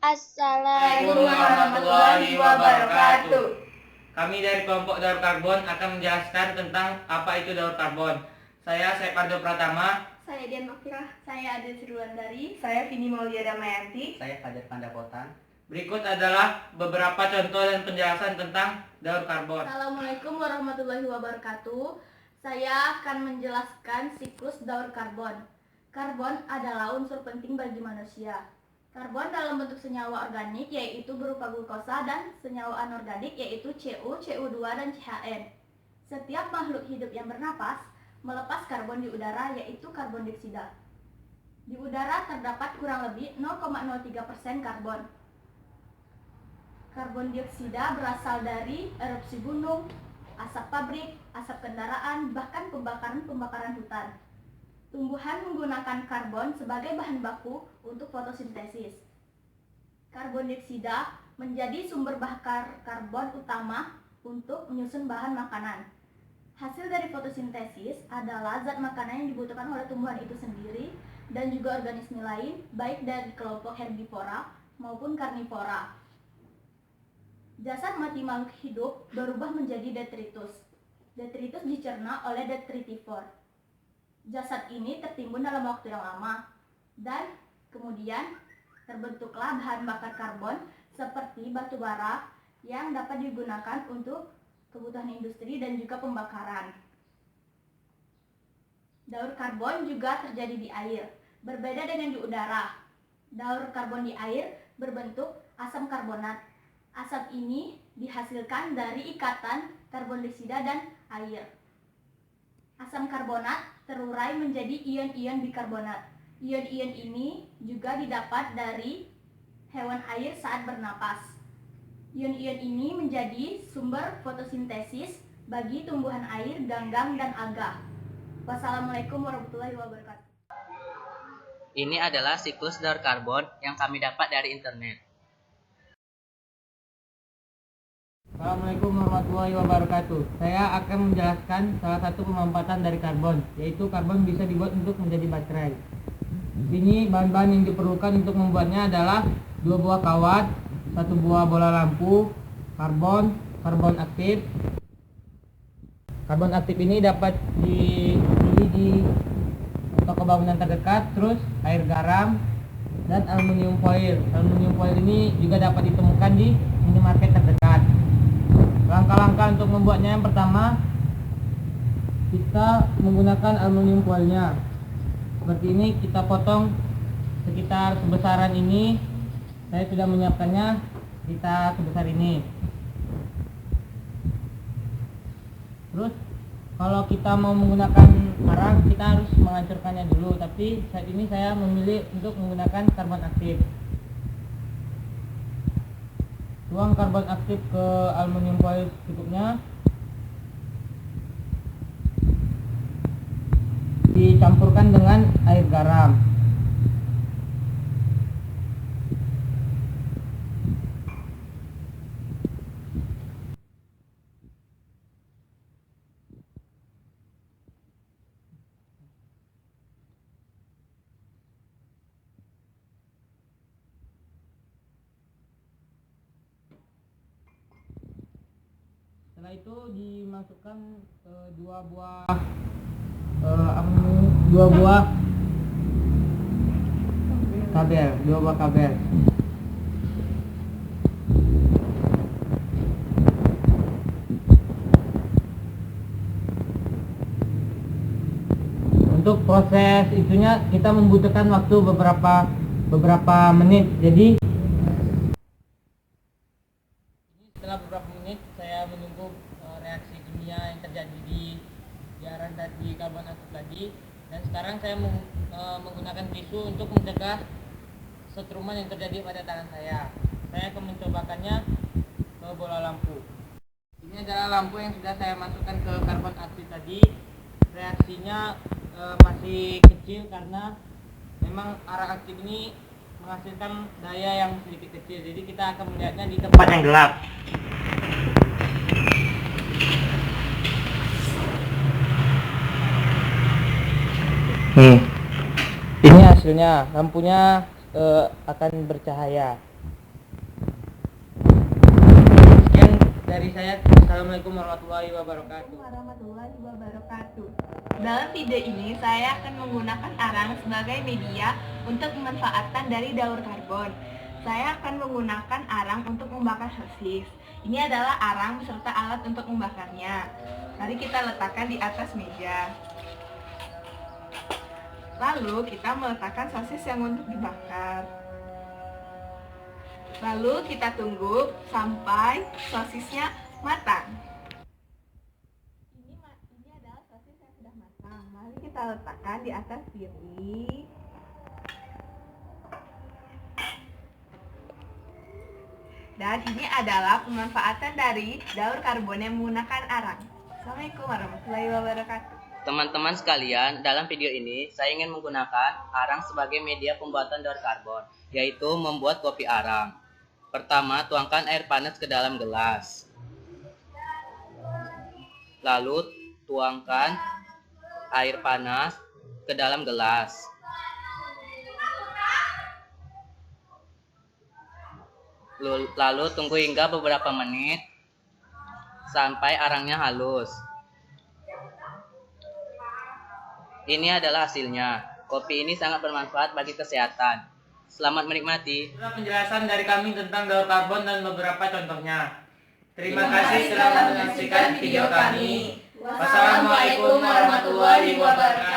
Assalamualaikum warahmatullahi wabarakatuh. Kami dari kelompok Daur Karbon akan menjelaskan tentang apa itu daur karbon. Saya Pardo Pratama. Saya Dian Makfirah. Saya Adil Sirwandari. Saya Vini Mauliada Mayanti. Saya Fajar Pandapotan. Berikut adalah beberapa contoh dan penjelasan tentang daur karbon. Assalamualaikum warahmatullahi wabarakatuh. Saya akan menjelaskan siklus daur karbon. Karbon adalah unsur penting bagi manusia. Karbon dalam bentuk senyawa organik yaitu berupa glukosa dan senyawa anorganik yaitu Cu, Cu2 dan CHN. Setiap makhluk hidup yang bernapas melepas karbon di udara yaitu karbon dioksida. Di udara terdapat kurang lebih 0,03% karbon. Karbon dioksida berasal dari erupsi gunung, asap pabrik, asap kendaraan, bahkan pembakaran hutan. Tumbuhan menggunakan karbon sebagai bahan baku untuk fotosintesis. Karbon dioksida menjadi sumber bakar karbon utama untuk menyusun bahan makanan. Hasil dari fotosintesis adalah zat makanan yang dibutuhkan oleh tumbuhan itu sendiri dan juga organisme lain, baik dari kelompok herbivora maupun karnivora. Jasad mati makhluk hidup berubah menjadi detritus. Detritus dicerna oleh detritivor. Jasad ini tertimbun dalam waktu yang lama dan kemudian terbentuklah bahan bakar karbon seperti batu bara yang dapat digunakan untuk kebutuhan industri dan juga pembakaran. Daur karbon juga terjadi di air, berbeda dengan di udara. Daur karbon di air berbentuk asam karbonat. Asam ini dihasilkan dari ikatan karbon dioksida dan air. Asam karbonat terurai menjadi ion-ion bikarbonat. Ion-ion ini juga didapat dari hewan air saat bernapas. Ion-ion ini menjadi sumber fotosintesis bagi tumbuhan air, ganggang, dan alga. Wassalamualaikum warahmatullahi wabarakatuh. Ini adalah siklus daur karbon yang kami dapat dari internet. Assalamualaikum warahmatullahi wabarakatuh. Saya akan menjelaskan salah satu pemanfaatan dari karbon, yaitu karbon bisa dibuat untuk menjadi baterai. Ini bahan-bahan yang diperlukan untuk membuatnya adalah 2 buah kawat, 1 buah bola lampu, karbon aktif. Karbon aktif ini dapat dibeli di toko bangunan terdekat, terus air garam, dan aluminium foil. Aluminium foil ini juga dapat ditemukan di minimarket terdekat. Langkah-langkah untuk membuatnya, yang pertama kita menggunakan aluminium foilnya seperti ini. Kita potong sekitar sebesaran ini. Saya sudah menyiapkannya kita sebesar ini. Terus kalau kita mau menggunakan arang, kita harus menghancurkannya dulu, tapi saat ini saya memilih untuk menggunakan karbon aktif. Tuang karbon aktif ke aluminium foil secukupnya. Dicampurkan dengan air garam. Setelah itu dimasukkan 2 buah kabel. Untuk proses itunya kita membutuhkan waktu beberapa menit. Jadi setelah beberapa menit saya menunggu reaksi kimia yang terjadi di jaran di karbon aktif tadi, dan sekarang saya menggunakan tisu untuk mencegah setruman yang terjadi pada tangan saya. Saya akan mencobakannya ke bola lampu. Ini adalah lampu yang sudah saya masukkan ke karbon aktif tadi. Reaksinya masih kecil karena memang arang aktif ini menghasilkan daya yang sedikit kecil, jadi kita akan melihatnya di tempat yang gelap. Nih, ini hasilnya. Lampunya akan bercahaya. Sekian dari saya. Assalamualaikum warahmatullahi wabarakatuh. Warahmatullahi wabarakatuh. Dalam video ini saya akan menggunakan arang sebagai media untuk pemanfaatan dari daur karbon. Saya akan menggunakan arang untuk membakar sosis. Ini adalah arang beserta alat untuk membakarnya. Mari kita letakkan di atas meja. Lalu kita meletakkan sosis yang untuk dibakar. Lalu kita tunggu sampai sosisnya matang. Ini adalah sosis yang sudah matang. Mari kita letakkan di atas piring. Dan ini adalah pemanfaatan dari daur karbon yang menggunakan arang. Assalamualaikum warahmatullahi wabarakatuh. Teman-teman sekalian, dalam video ini saya ingin menggunakan arang sebagai media pembuatan daur karbon, yaitu membuat kopi arang. Pertama, tuangkan air panas ke dalam gelas. Lalu, tuangkan air panas ke dalam gelas. Lalu, tunggu hingga beberapa menit sampai arangnya halus. Ini adalah hasilnya. Kopi ini sangat bermanfaat bagi kesehatan. Selamat menikmati. Itulah penjelasan dari kami tentang daur karbon dan beberapa contohnya. Terima kasih telah menyaksikan video kami. Wassalamualaikum warahmatullahi wabarakatuh.